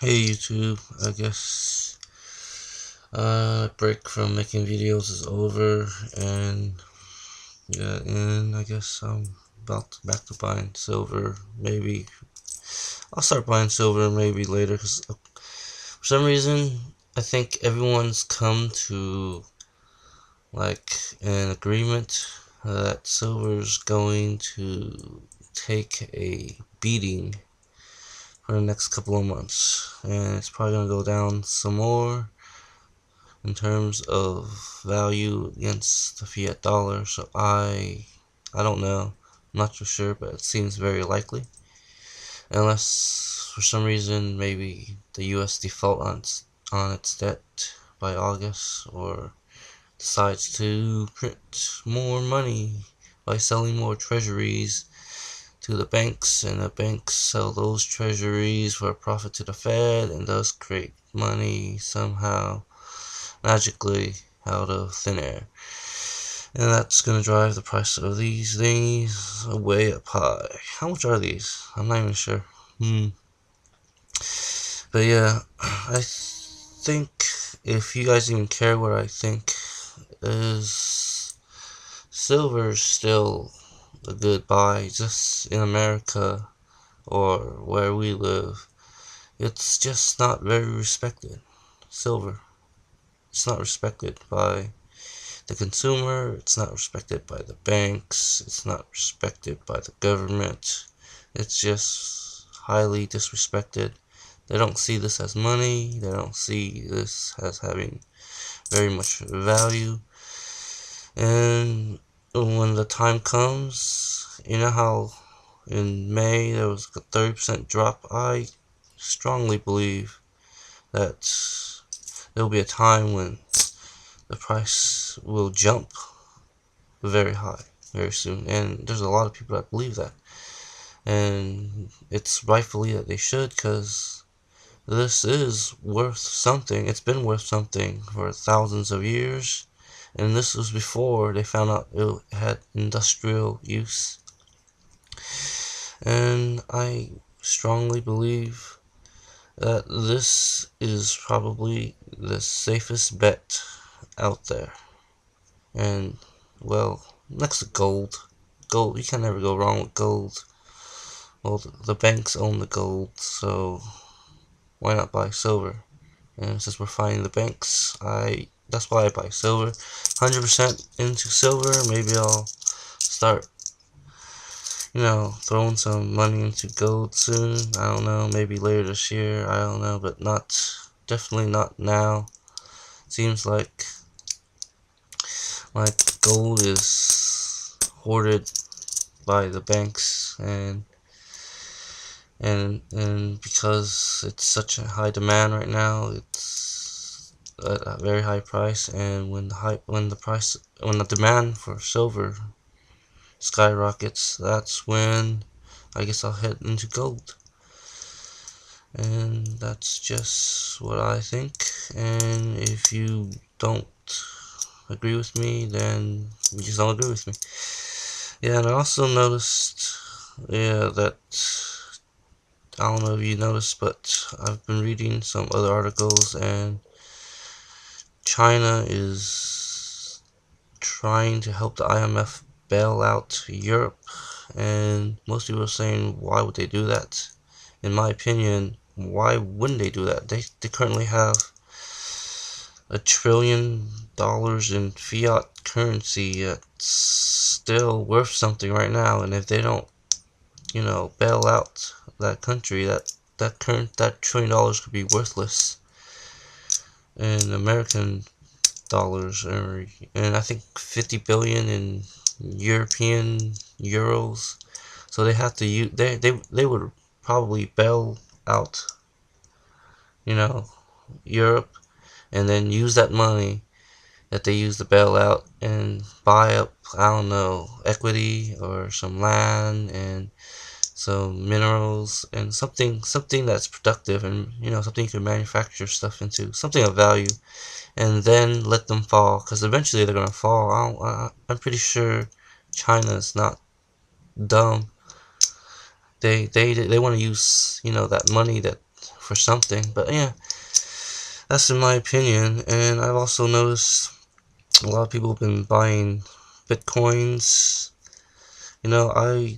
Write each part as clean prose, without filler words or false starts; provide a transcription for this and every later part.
Hey YouTube, I guess break from making videos is over, and yeah, and I guess I'm back to buying silver. Maybe I'll start buying silver maybe later, because for some reason I think everyone's come to like an agreement that silver's going to take a beating for the next couple of months, and it's probably gonna go down some more in terms of value against the fiat dollar. So I don't know. I'm not too sure, but it seems very likely. Unless for some reason maybe the US default on its debt by August, or decides to print more money by selling more treasuries to the banks, and the banks sell those treasuries for a profit to the Fed, and thus create money somehow magically out of thin air. And that's going to drive the price of these things way up high. How much are these? I'm not even sure. But yeah, I think if you guys even care what I think, is silver still a good buy just in America or where we live. It's just not very respected. Silver. It's not respected by the consumer, it's not respected by the banks, it's not respected by the government. It's just highly disrespected. They don't see this as money, they don't see this as having very much value. And when the time comes, you know how in May there was a 30% drop, I strongly believe that there will be a time when the price will jump very high very soon, and there's a lot of people that believe that, and it's rightfully that they should, because this is worth something. It's been worth something for thousands of years, and this was before they found out it had industrial use. And I strongly believe that this is probably the safest bet out there. And well, next to gold. Gold, you can never go wrong with gold. Well, the banks own the gold, so why not buy silver? And since we're fighting the banks, that's why I buy silver. 100% into silver. Maybe I'll start, throwing some money into gold soon. I don't know, maybe later this year. I don't know, but definitely not now. Seems like gold is hoarded by the banks, and because it's such a high demand right now, it's at a very high price. And when the demand for silver skyrockets, that's when I guess I'll head into gold. And that's just what I think. And if you don't agree with me, then you just don't agree with me. Yeah, and I also noticed, that I don't know if you noticed, but I've been reading some other articles, and China is trying to help the IMF bail out Europe, and most people are saying, why would they do that? In my opinion, why wouldn't they do that? They currently have $1 trillion in fiat currency that's still worth something right now, and if they don't, bail out that country, that $1 trillion could be worthless in American dollars, and I think 50 billion in European euros. So they have to use, they would probably bail out, you know, Europe, and then use that money that they use to bail out and buy up, I don't know, equity or some land and some minerals and something that's productive, and something you can manufacture stuff into, something of value, and then let them fall, because eventually they're gonna fall. I'm pretty sure China's not dumb. They want to use that money that for something. But yeah, that's in my opinion. And I've also noticed a lot of people have been buying Bitcoins. I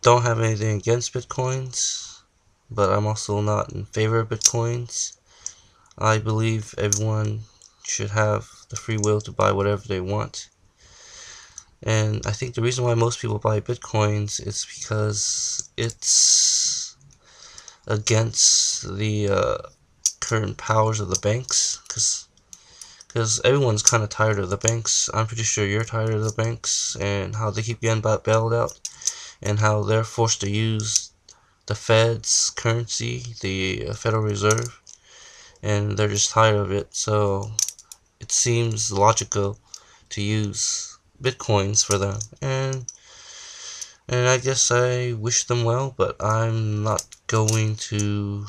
don't have anything against Bitcoins, but I'm also not in favor of Bitcoins. I believe everyone should have the free will to buy whatever they want. And I think the reason why most people buy Bitcoins is because it's against the current powers of the banks. Because everyone's kind of tired of the banks. I'm pretty sure you're tired of the banks and how they keep getting bailed out, and how they're forced to use the Fed's currency, the Federal Reserve, and they're just tired of it. So it seems logical to use Bitcoins for them, and I guess I wish them well, but I'm not going to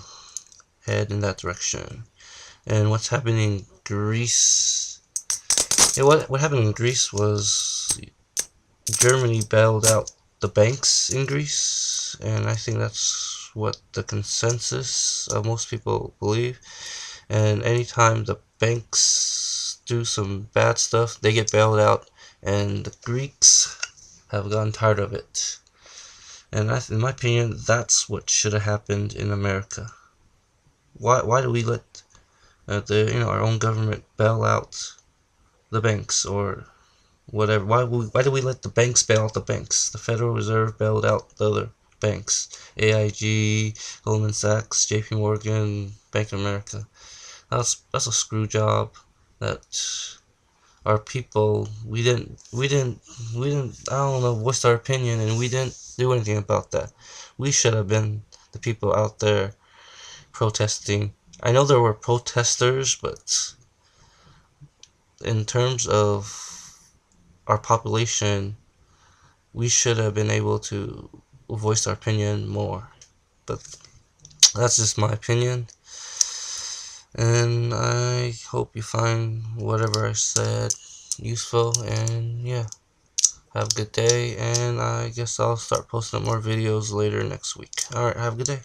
head in that direction. And what's happening in Greece? Yeah, what happened in Greece was Germany bailed out the banks in Greece, and I think that's what the consensus of most people believe. And anytime the banks do some bad stuff, they get bailed out, and the Greeks have gotten tired of it. And in my opinion, that's what should have happened in America. Why do we let our own government bail out the banks or whatever? Why do we let the banks bail out the banks? The Federal Reserve bailed out the other banks: AIG, Goldman Sachs, J.P. Morgan, Bank of America. That's a screw job that our people we didn't I don't know, voice our opinion, and we didn't do anything about that. We should have been the people out there protesting. I know there were protesters, but in terms of our population, we should have been able to voice our opinion more. But that's just my opinion, and I hope you find whatever I said useful. And yeah, have a good day, and I guess I'll start posting more videos later next week. Alright, have a good day.